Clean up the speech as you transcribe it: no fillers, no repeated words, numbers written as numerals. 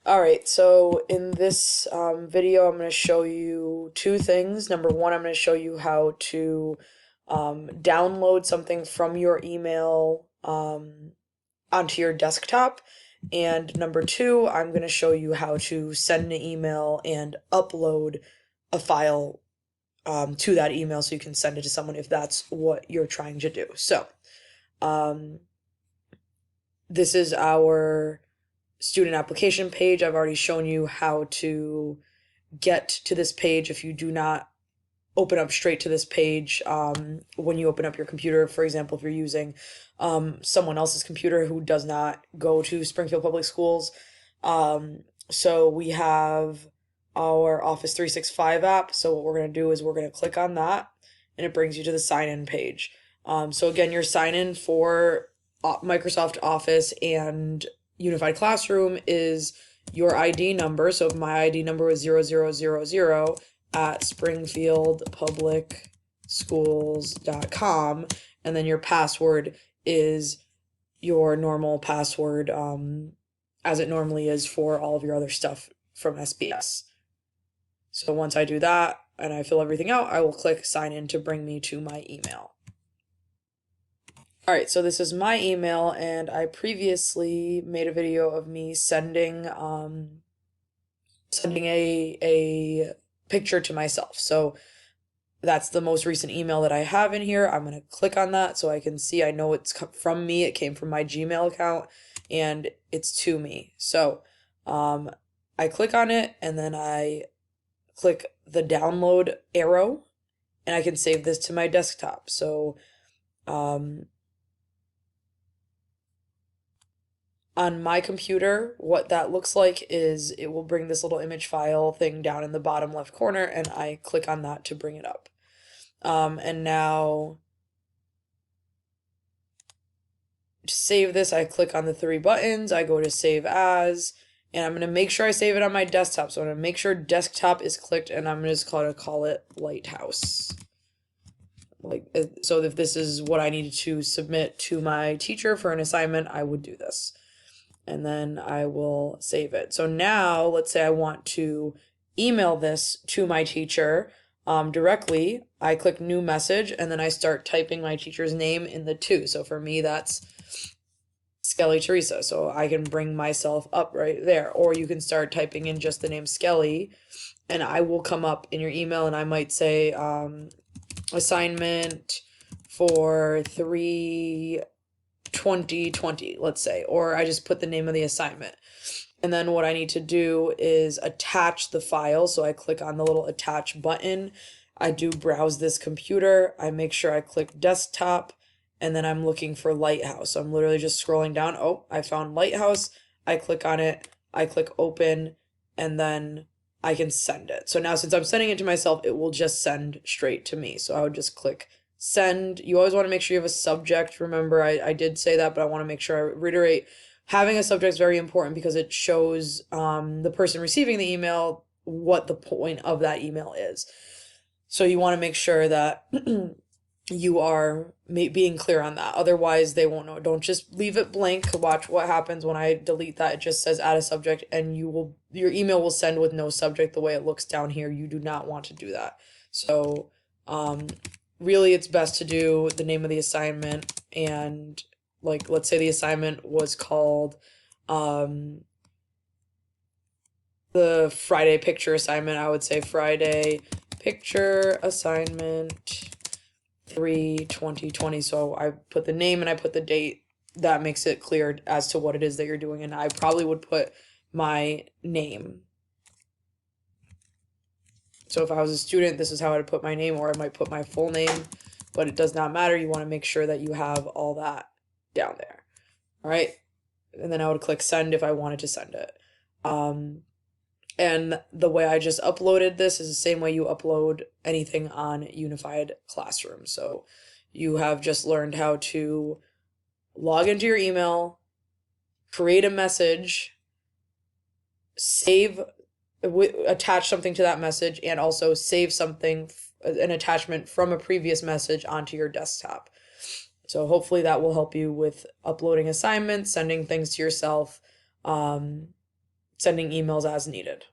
All right, so in this video, I'm going to show you two things. Number one, I'm going to show you how to download something from your email onto your desktop. And number two, I'm going to show you how to send an email and upload a file to that email so you can send it to someone if that's what you're trying to do. So, this is our student application page. I've already shown you how to get to this page if you do not open up straight to this page when you open up your computer. For example, if you're using someone else's computer who does not go to Springfield Public Schools. So we have our Office 365 app. So what we're going to do is we're going to click on that and it brings you to the sign-in page. So again, your sign-in for Microsoft Office and Unified Classroom is your ID number. So if my ID number was 0000 at springfieldpublicschools.com, and then your password is your normal password as it normally is for all of your other stuff from SBS. So once I do that and I fill everything out, I will click sign in to bring me to my email. All right, so this is my email, and I previously made a video of me sending a picture to myself. So that's the most recent email that I have in here. I'm going to click on that so I can see. I know it's from me. It came from my Gmail account, and it's to me. So I click on it, and then I click the download arrow, and I can save this to my desktop. So on my computer, what that looks like is it will bring this little image file thing down in the bottom left corner, and I click on that to bring it up. And now to save this, I click on the three buttons, I go to save as, and I'm going to make sure I save it on my desktop. So I'm going to make sure desktop is clicked, and I'm just going to call it Lighthouse. So if this is what I needed to submit to my teacher for an assignment, I would do this. And then I will save it. So now let's say I want to email this to my teacher directly. I click new message, and then I start typing my teacher's name in the to. So for me, that's Skelly Teresa. So I can bring myself up right there. Or you can start typing in just the name Skelly, and I will come up in your email, and I might say assignment for 3/20/20, let's say, or I just put the name of the assignment. And then what I need to do is attach the file. So I click on the little attach button. I do browse this computer. I make sure I click desktop, and then I'm looking for Lighthouse. So I'm literally just scrolling down. Oh, I found Lighthouse. I click on it. I click open, and then I can send it. So now since I'm sending it to myself, it will just send straight to me. So I would just click send. You always want to make sure you have a subject. Remember, I did say that, but I want to make sure I reiterate. Having a subject is very important because it shows the person receiving the email what the point of that email is. So you want to make sure that you are being clear on that. Otherwise, they won't know. Don't just leave it blank. Watch what happens when I delete that. It just says add a subject, and your email will send with no subject the way it looks down here. You do not want to do that. So really, it's best to do the name of the assignment, and like, let's say the assignment was called the Friday picture assignment. I would say Friday picture assignment 3/20/20. So I put the name and I put the date. That makes it clear as to what it is that you're doing, and I probably would put my name. So if I was a student, this is how I'd put my name, or I might put my full name, but it does not matter. You want to make sure that you have all that down there. All right. And then I would click send if I wanted to send it. And the way I just uploaded this is the same way you upload anything on Unified Classroom. So you have just learned how to log into your email, create a message, attach something to that message, and also save something, an attachment from a previous message onto your desktop. So hopefully that will help you with uploading assignments, sending things to yourself, sending emails as needed.